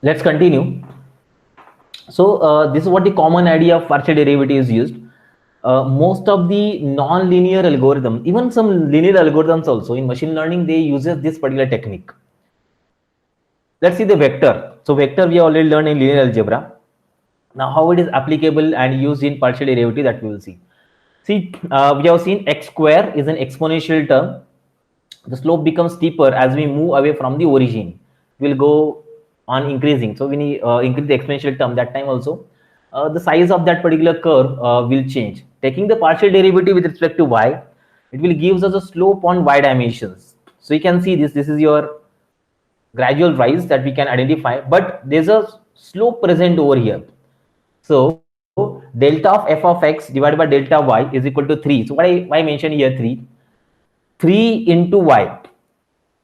Let's continue. So this is what the common idea of partial derivative is used. Most of the non-linear algorithms, even some linear algorithms also in machine learning, they uses this particular technique. Let's see the vector. So vector we already learned in linear algebra. Now how it is applicable and used in partial derivative, that we will see. See, we have seen x square is an exponential term. The slope becomes steeper as we move away from the origin. We'll go on increasing. So when we increase the exponential term, that time also the size of that particular curve will change. Taking the partial derivative with respect to y, it will gives us a slope on y dimensions. So you can see this. This is your gradual rise that we can identify, but there's a slope present over here. So delta of f of x divided by delta y is equal to 3. So why mention here 3? 3 into y.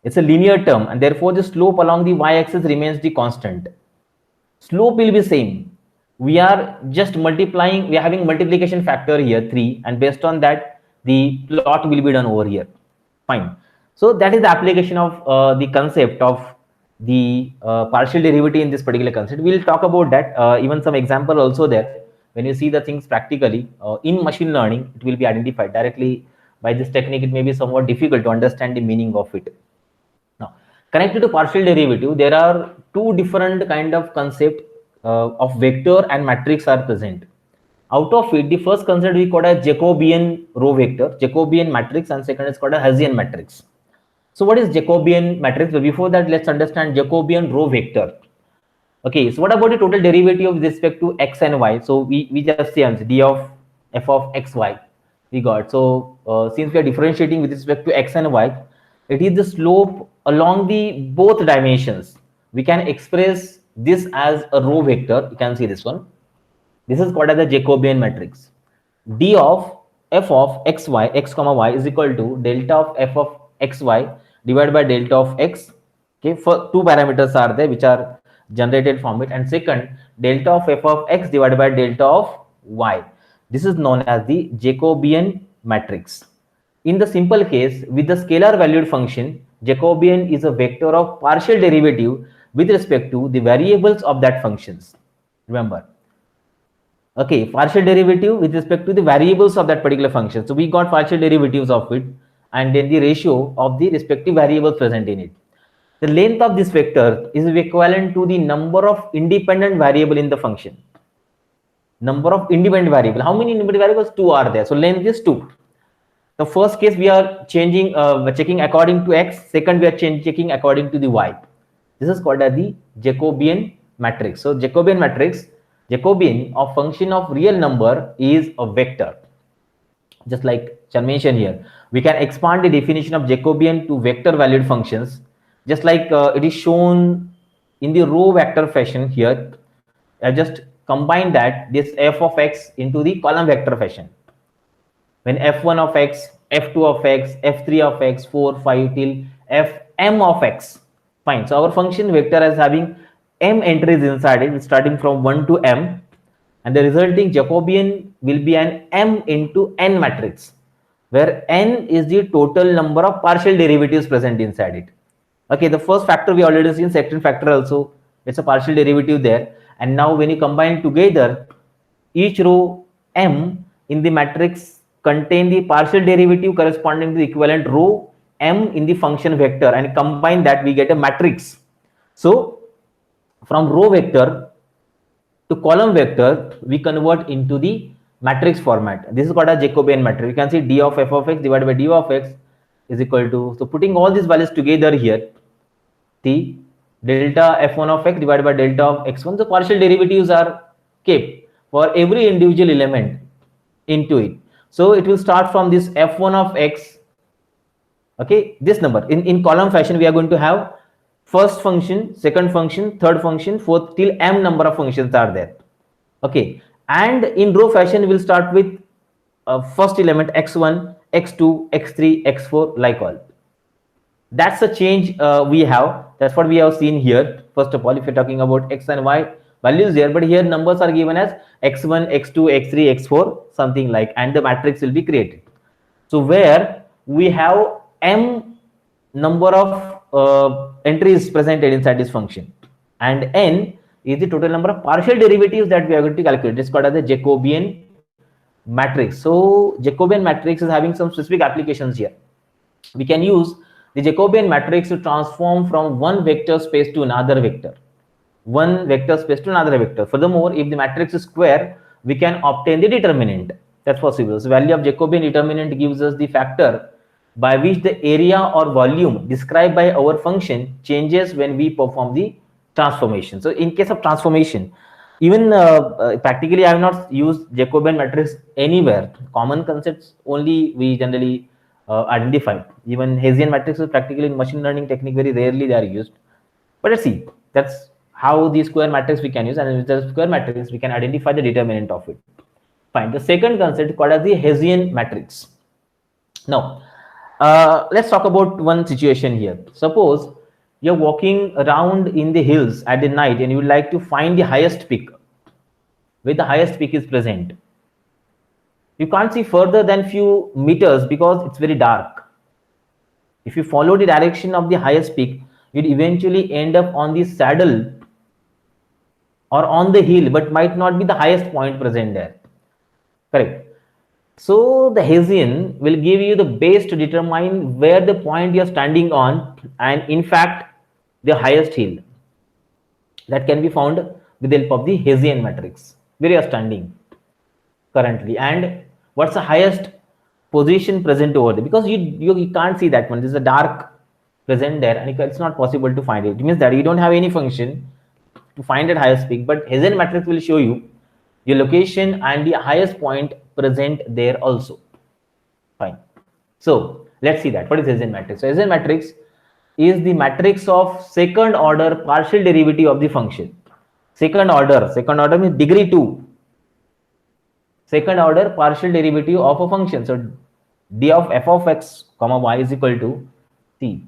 It's a linear term, and therefore the slope along the y-axis remains the constant. Slope will be same. We are just multiplying. We are having multiplication factor here 3, and based on that, the plot will be done over here. Fine. So that is the application of the concept of the partial derivative in this particular concept. We'll talk about that. Even some example also there. When you see the things practically in machine learning, it will be identified directly by this technique. It may be somewhat difficult to understand the meaning of it. Now, connected to partial derivative, there are two different kind of concept of vector and matrix are present. Out of it, the first concept we call as Jacobian row vector, Jacobian matrix, and second is called a Hessian matrix. So what is Jacobian matrix? But before that, let's understand Jacobian row vector. Okay, so what about the total derivative with respect to x and y? So we just say d of f of xy we got. So since we are differentiating with respect to x and y, it is the slope along the both dimensions. We can express this as a row vector. You can see this one. This is called as the Jacobian matrix. D of f of xy, x comma y is equal to delta of f of xy divided by delta of x. Okay, for two parameters are there which are generated from it, and second delta of f of x divided by delta of y. This is known as the Jacobian matrix. In the simple case, with the scalar valued function, Jacobian is a vector of partial derivative with respect to the variables of that functions. Remember, okay, partial derivative with respect to the variables of that particular function. So we got partial derivatives of it, and then the ratio of the respective variables present in it. The length of this vector is equivalent to the number of independent variable in the function. Number of independent variable. How many independent variables? 2 are there. So length is 2. The first case we are changing, checking according to x. Second we are checking according to the y. This is called as the Jacobian matrix. So Jacobian matrix, Jacobian of function of real number is a vector. Just like I mentioned here, we can expand the definition of Jacobian to vector valued functions, just like it is shown in the row vector fashion here. I just combine that this f of x into the column vector fashion. When f1 of x, f2 of x, f3 of x, 4, 5 till fm of x. Fine. So our function vector is having m entries inside it, starting from 1 to m, and the resulting Jacobian will be an m into n matrix, where n is the total number of partial derivatives present inside it. Okay, the first factor we already seen, second factor also, it's a partial derivative there. And now when you combine together, each row m in the matrix contain the partial derivative corresponding to the equivalent row m in the function vector, and combine that we get a matrix. So from row vector to column vector, we convert into the matrix format. This is called a Jacobian matrix. You can see d of f of x divided by d of x is equal to, so putting all these values together here, the delta f1 of x divided by delta of x1, the partial derivatives are kept for every individual element into it. So it will start from this f1 of x, okay, this number. In column fashion, we are going to have first function, second function, third function, fourth till m number of functions are there. Okay, and in row fashion, we'll start with first element x1, x2, x3, x4, like all. That's the change we have. That's what we have seen here. First of all, if you're talking about x and y values here, but here numbers are given as x1, x2, x3, x4, something like, and the matrix will be created. So where we have m number of entries presented inside this function. and n is the total number of partial derivatives that we are going to calculate. It's called as the Jacobian matrix. So Jacobian matrix is having some specific applications here. We can use the Jacobian matrix to transform from one vector space to another vector, one vector space to another vector. Furthermore, if the matrix is square, we can obtain the determinant. That's possible. So value of Jacobian determinant gives us the factor by which the area or volume described by our function changes when we perform the transformation. So in case of transformation, even practically I have not used Jacobian matrix anywhere. Common concepts only we generally identified. Even Hessian matrices practically in machine learning technique very rarely they are used. But let's see, that's how the square matrix we can use, and with the square matrix we can identify the determinant of it. Fine. The second concept called as the Hessian matrix. Now, let's talk about one situation here. Suppose you're walking around in the hills at the night and you would like to find the highest peak, where the highest peak is present. You can't see further than few meters because it's very dark. If you follow the direction of the highest peak, you'd eventually end up on the saddle or on the hill, but might not be the highest point present there. Correct. So the Hessian will give you the base to determine where the point you're standing on, and in fact the highest hill that can be found with the help of the Hessian matrix, where you are standing currently and what's the highest position present over there, because you can't see that one. There's a dark present there and it's not possible to find it. It means that you don't have any function to find that highest peak, but Hessian matrix will show you your location and the highest point present there also. Fine. So let's see that. What is Hessian matrix? So Hessian matrix is the matrix of second order partial derivative of the function. Second order means degree 2. Second order partial derivative of a function. So d of f of x comma y is equal to c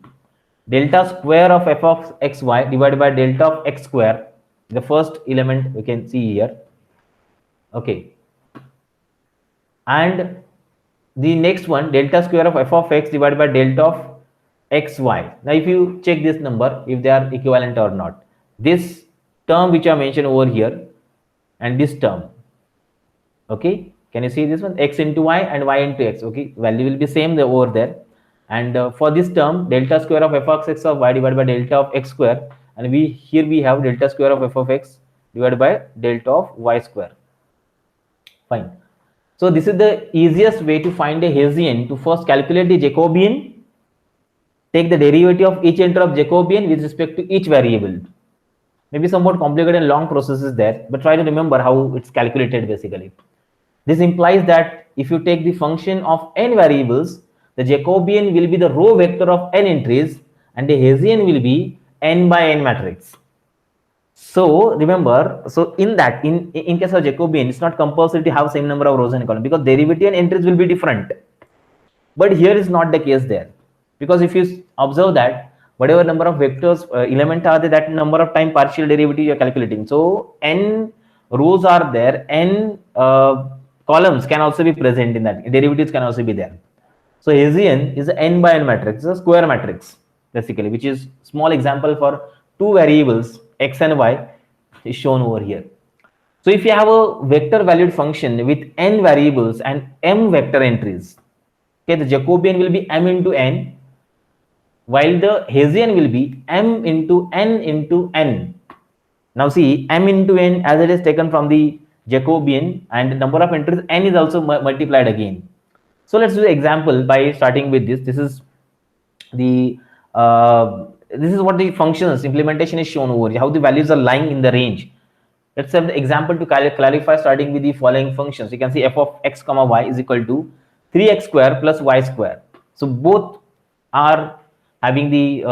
delta square of f of xy divided by delta of x square. The first element we can see here. Okay. And the next one, delta square of f of x divided by delta of xy. Now, if you check this number, if they are equivalent or not, this term which I mentioned over here and this term, okay, can you see this one, x into y and y into x? Okay, value will be same over there. And for this term, delta square of f of x of y divided by delta of x square, and here we have delta square of f of x divided by delta of y square. Fine. So this is the easiest way to find a Hessian. To first calculate the Jacobian, take the derivative of each entry of Jacobian with respect to each variable. Maybe somewhat complicated and long processes there, but try to remember how it's calculated basically. This implies that if you take the function of n variables, the Jacobian will be the row vector of n entries and the Hessian will be n by n matrix. So remember, so in that, in case of Jacobian, it's not compulsory to have same number of rows and columns because derivative and entries will be different. But here is not the case there, because if you observe that whatever number of vectors element are there, that number of time partial derivative you are calculating. So n rows are there, n columns can also be present in that, derivatives can also be there. So Hessian is an n by n matrix, it's a square matrix basically, which is small example for two variables x and y is shown over here. So if you have a vector valued function with n variables and m vector entries, okay, the Jacobian will be m into n, while the Hessian will be m into n into n. Now see, m into n as it is taken from the Jacobian, and the number of entries n is also multiplied again. So let's do the example by starting with this. This is the this is what the functions implementation is shown over here, how the values are lying in the range. Let's have the example to clarify, starting with the following functions. You can see f of x comma y is equal to 3x square plus y square. So both are having the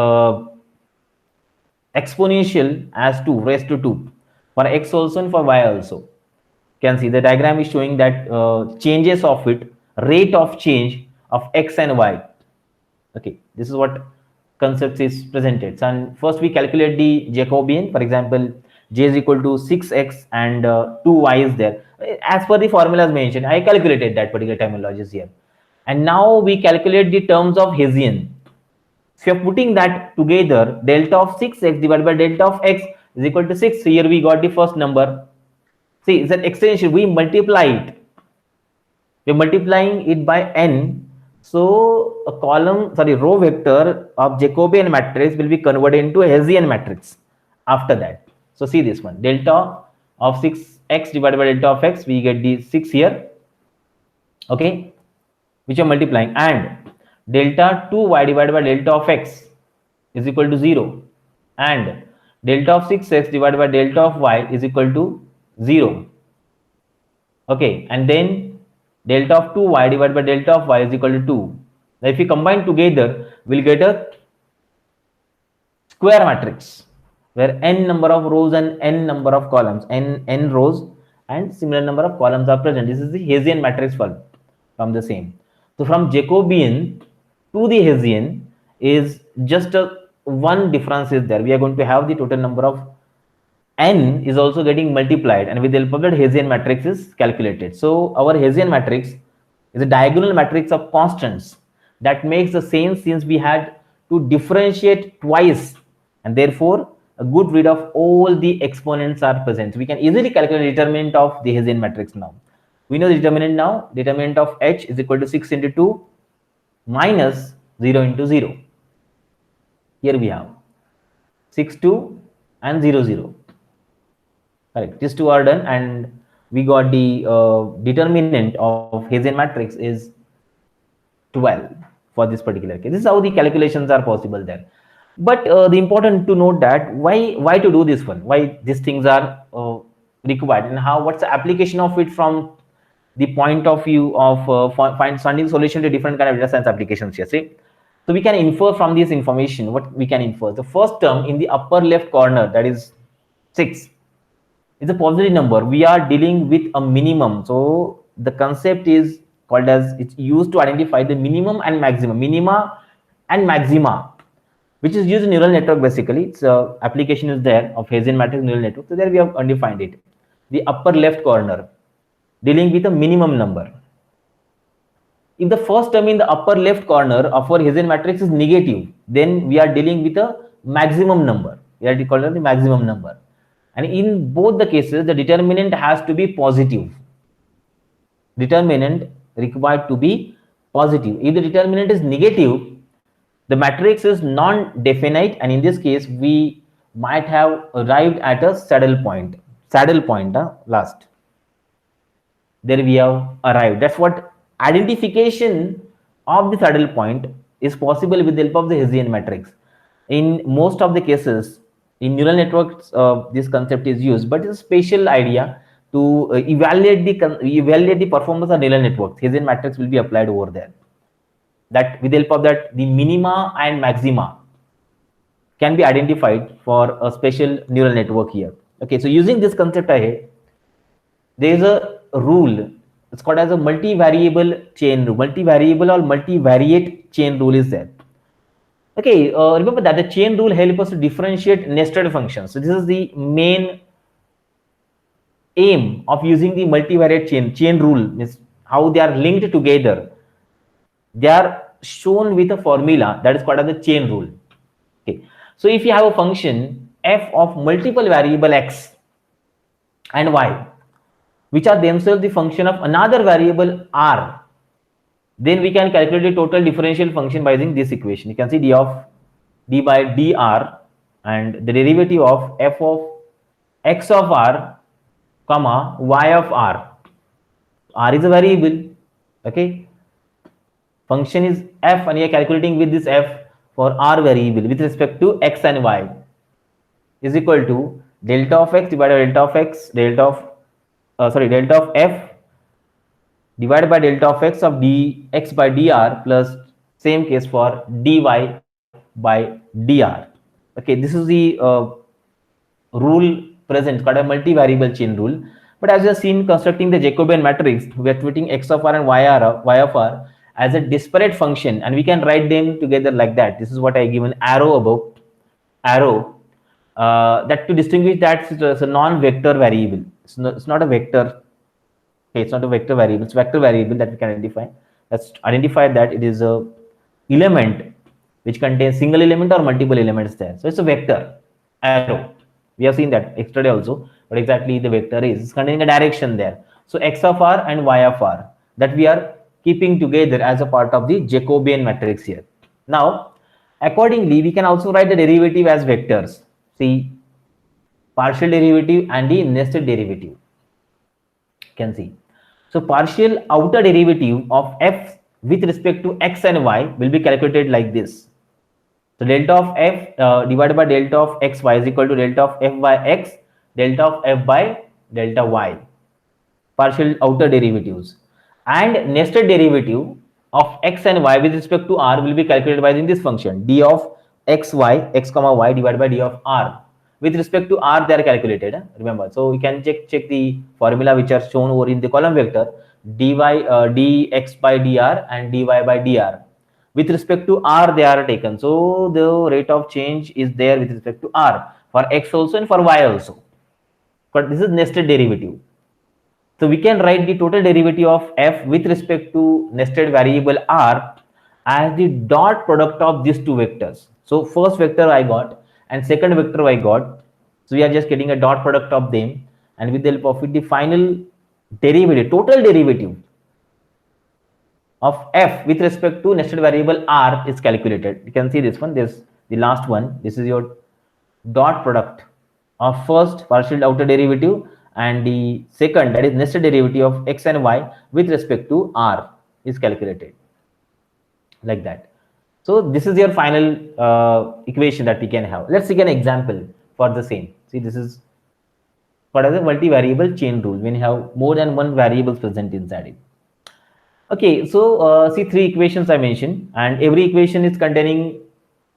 exponential as 2 raised to 2 for x also and for y also. You can see the diagram is showing that changes of it, rate of change of x and y. Okay, this is what concepts is presented. So, and first we calculate the Jacobian. For example, j is equal to 6x and 2y is there. As per the formulas mentioned, I calculated that particular terminology here. And now we calculate the terms of Hessian. So you're putting that together, delta of 6x divided by delta of x is equal to 6. So here we got the first number. See, it's an extension. We multiply it. We're multiplying it by n. So a row vector of Jacobian matrix will be converted into a Hessian matrix after that. So see this one, delta of 6x divided by delta of x, we get the 6 here, okay, which are multiplying, and delta 2y divided by delta of x is equal to 0, and delta of 6x divided by delta of y is equal to 0, okay, and then delta of 2y divided by delta of y is equal to 2. Now if we combine together, we'll get a square matrix where n number of rows and n number of columns, n rows and similar number of columns are present. This is the Hessian matrix from the same. So from Jacobian to the Hessian is just one difference is there. We are going to have the total number of n is also getting multiplied, and with the help of that Hessian matrix is calculated. So our Hessian matrix is a diagonal matrix of constants. That makes the sense since we had to differentiate twice, and therefore a good read of all the exponents are present. So we can easily calculate the determinant of the Hessian matrix now. We know the determinant now. Determinant of h is equal to 6 into 2 minus 0 into 0. Here we have 6, 2 and 0, 0. Correct. These two are done, and we got the determinant of Hessian matrix is 12 for this particular case. This is how the calculations are possible there. But the important to note that why to do this one, why these things are required, and what's the application of it from the point of view of finding solution to different kind of data science applications here. See, so we can infer from this information what we can infer. The first term in the upper left corner, that is 6, is a positive number. We are dealing with a minimum. So the concept is called as, it's used to identify the minimum and maximum, minima and maxima, which is used in neural network basically. Its application is there of Hessian matrix neural network. So there we have undefined it. The upper left corner dealing with a minimum number. If the first term in the upper left corner of our Hessian matrix is negative, then we are dealing with a maximum number. We are calling it the maximum number. And in both the cases, the determinant has to be positive. Determinant required to be positive. If the determinant is negative, the matrix is non-definite, and in this case, we might have arrived at a saddle point. Last. There we have arrived. That's what identification of the saddle point is possible with the help of the Hessian matrix. In most of the cases, in neural networks, this concept is used, but it's a special idea to evaluate the performance of neural networks. Hessian matrix will be applied over there. That with the help of that, the minima and maxima can be identified for a special neural network here. Okay, so using this concept ahead, there is a rule. It's called as a multivariable chain rule. Multivariable or multivariate chain rule is there. Okay, remember that the chain rule helps us to differentiate nested functions. So this is the main aim of using the multivariate chain rule, is how they are linked together. They are shown with a formula that is called as the chain rule. Okay, so if you have a function f of multiple variable x and y, which are themselves the function of another variable r, then we can calculate the total differential function by using this equation. You can see d by dr, and the derivative of f of x of r comma y of r. R is a variable. Okay, function is f, and you are calculating with this f for r variable with respect to x and y is equal to delta of x divided by delta of x, delta of f divided by delta of x of dx by dr plus same case for dy by dr. Okay, this is the rule present, called a multivariable chain rule. But as you have seen, constructing the Jacobian matrix, we are treating x of r and y of r as a disparate function, and we can write them together like that. This is what I given arrow above, that to distinguish that it's a non-vector variable. It's not a vector. Okay, it's not a vector variable. It's vector variable that we can identify. Let's identify that it is a element which contains single element or multiple elements there. So it's a vector arrow. We have seen that yesterday also. What exactly the vector is? It's containing a direction there. So x of r and y of r that we are keeping together as a part of the Jacobian matrix here. Now, accordingly, we can also write the derivative as vectors. See, partial derivative and the nested derivative. You can see. So partial outer derivative of f with respect to x and y will be calculated like this. So delta of f divided by delta of xy is equal to delta of f by x, delta of f by delta y. Partial outer derivatives. And nested derivative of x and y with respect to r will be calculated by this function d of xy, x comma y divided by d of r. With respect to r, they are calculated. Remember, so we can check the formula which are shown over in the column vector dy dx by dr and dy by dr. With respect to r, they are taken. So the rate of change is there with respect to r for x also and for y also. But this is nested derivative. So we can write the total derivative of f with respect to nested variable r as the dot product of these two vectors. So first vector I got and second vector I got. So we are just getting a dot product of them, and with the help of it, the final derivative, total derivative of f with respect to nested variable r is calculated. You can see this one, this the last one. This is your dot product of first partial outer derivative and the second, that is nested derivative of x and y with respect to r is calculated like that. So this is your final equation that we can have. Let's take an example for the same. See, this is what is a multivariable chain rule when you have more than one variables present inside it. Okay, so see, three equations I mentioned, and every equation is containing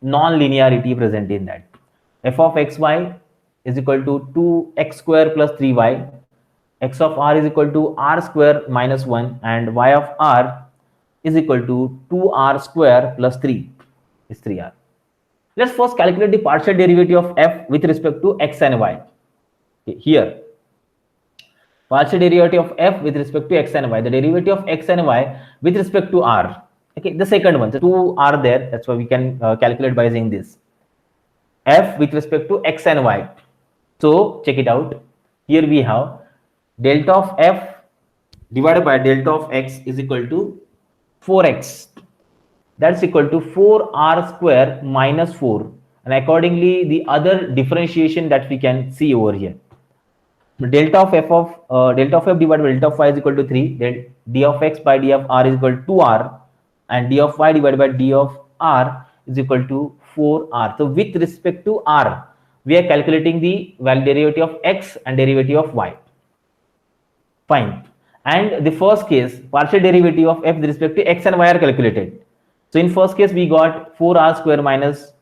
non-linearity present in that. F of xy is equal to 2x square plus 3y, x of r is equal to r square minus 1, and y of r is equal to 2r square plus 3 is 3r. Let's first calculate the partial derivative of f with respect to x and y. Okay, here, partial derivative of f with respect to x and y, the derivative of x and y with respect to r. Okay, the second one, so two are there, that's why we can calculate by using this f with respect to x and y. So check it out. Here we have delta of f divided by delta of x is equal to 4x. That's equal to 4r square minus 4. And accordingly, the other differentiation that we can see over here. Delta of f divided by delta of y is equal to 3. Then d of x by d of r is equal to 2r, and d of y divided by d of r is equal to 4r. So with respect to r, we are calculating the value derivative of x and derivative of y. Fine. And the first case, partial derivative of f with respect to x and y are calculated. So in first case, we got 4r square minus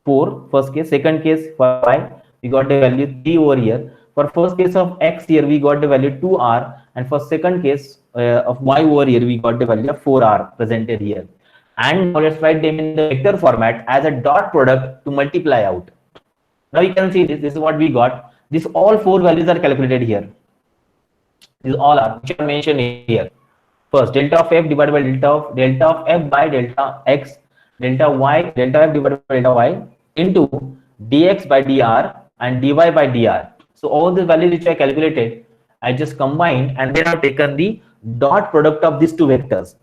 4, first case. Second case for y, we got the value 3 over here. For first case of x here, we got the value 2r, and for second case of y over here, we got the value of 4r presented here. And now let's write them in the vector format as a dot product to multiply out. Now you can see this is what we got. These all four values are calculated here. These all are, which are mentioned here. First, delta of f divided by delta of f by delta x, delta f divided by delta y into dx by dr and dy by dr. So all the values which I calculated, I just combined and then I've taken the dot product of these two vectors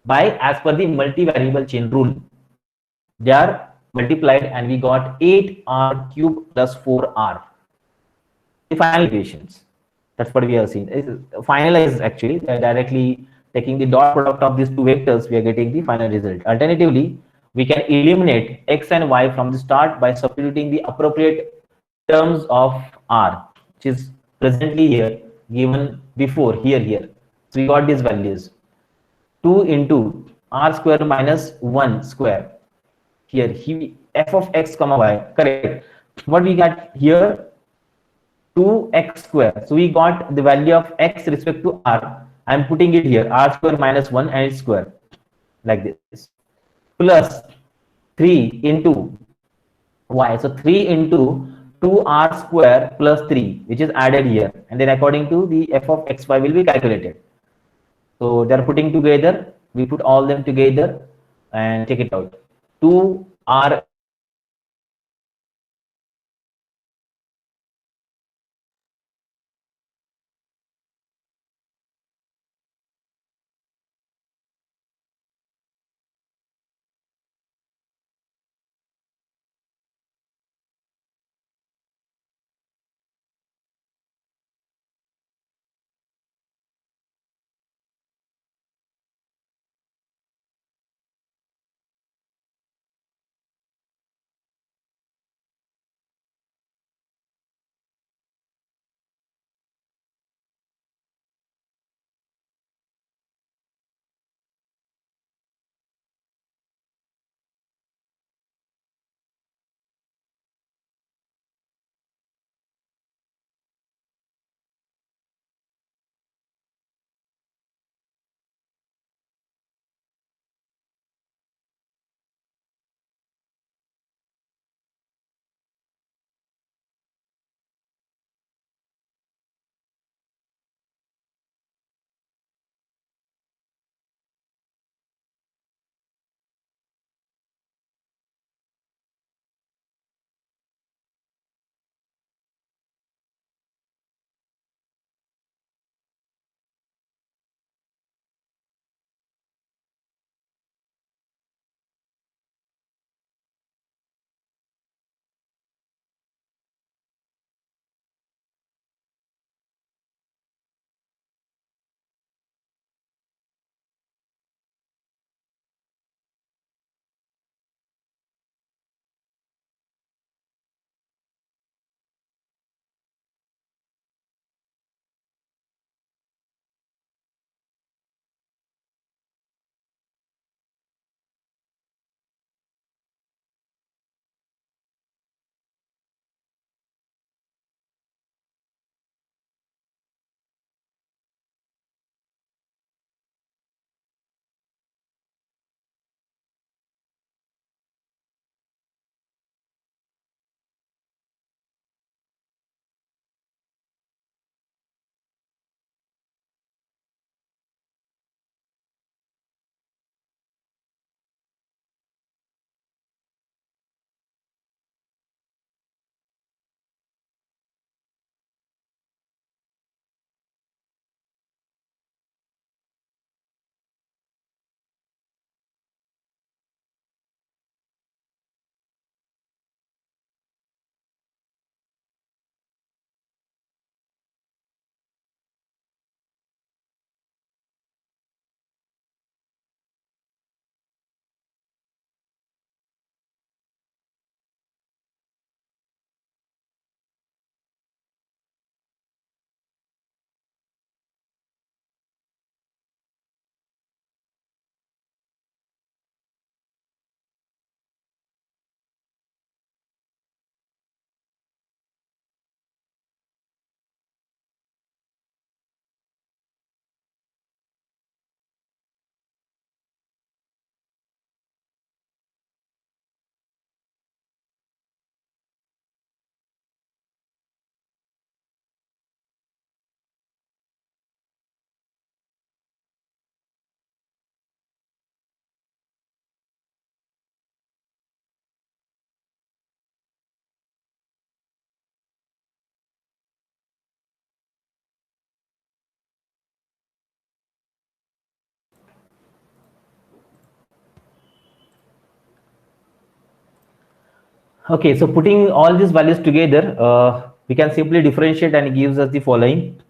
by as per the multivariable chain rule. They are multiplied and we got 8r cube plus 4r. The final equations. That's what we have seen. Finalized actually, directly taking the dot product of these two vectors, we are getting the final result. Alternatively, we can eliminate x and y from the start by substituting the appropriate terms of r, which is presently here given before here. So we got these values: 2 into r square minus 1 square. Here, f of x comma y. Correct. What we got here? 2x square. So we got the value of x respect to r. I'm putting it here, r square minus 1 and its square like this, plus 3 into y. So 3 into 2r square plus 3, which is added here, and then according to the f of xy will be calculated. So they're putting together, we put all them together and check it out. 2r Okay, so putting all these values together, we can simply differentiate and it gives us the following.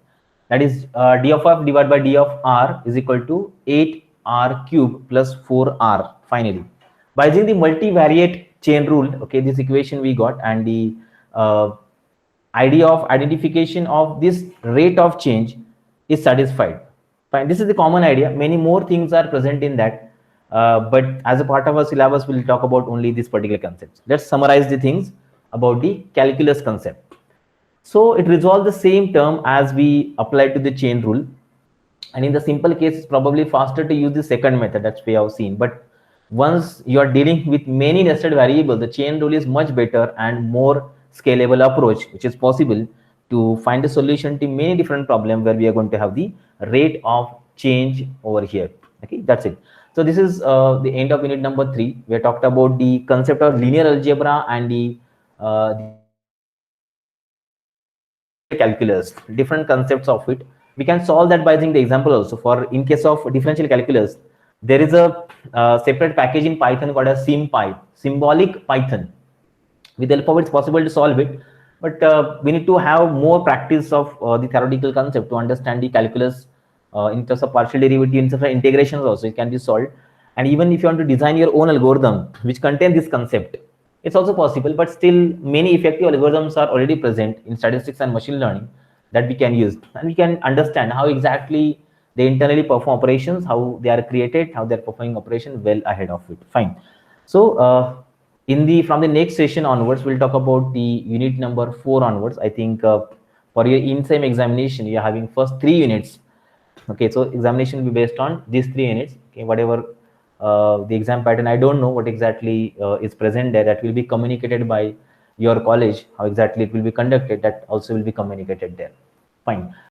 That is d of f divided by d of r is equal to 8r cube plus 4r finally. By using the multivariate chain rule, okay, this equation we got, and the uh, idea of identification of this rate of change is satisfied. Fine. This is the common idea. Many more things are present in that, but as a part of our syllabus, we'll talk about only this particular concept. Let's summarize the things about the calculus concept. So it resolves the same term as we applied to the chain rule, and in the simple case, it's probably faster to use the second method. That's we have seen. But once you are dealing with many nested variables, the chain rule is much better and more scalable approach, which is possible to find a solution to many different problems where we are going to have the rate of change over here. Okay, that's it. So this is the end of unit number 3. We talked about the concept of linear algebra and the calculus, different concepts of it. We can solve that by using the example also. For in case of differential calculus, there is a separate package in Python called as SymPy, symbolic Python. With the help of it, it's possible to solve it, but we need to have more practice of the theoretical concept to understand the calculus in terms of partial derivative, in terms of integrations also it can be solved. And even if you want to design your own algorithm which contain this concept, it's also possible. But still, many effective algorithms are already present in statistics and machine learning that we can use, and we can understand how exactly they internally perform operations, how they are created, how they're performing operation well ahead of it. Fine. So in the from the next session onwards, we'll talk about the unit number 4 onwards. I think for your in-sem examination, you're having first 3 units. Okay, so examination will be based on these 3 units. Okay, whatever the exam pattern, I don't know what exactly is present there. That will be communicated by your college. How exactly it will be conducted, that also will be communicated there. Fine.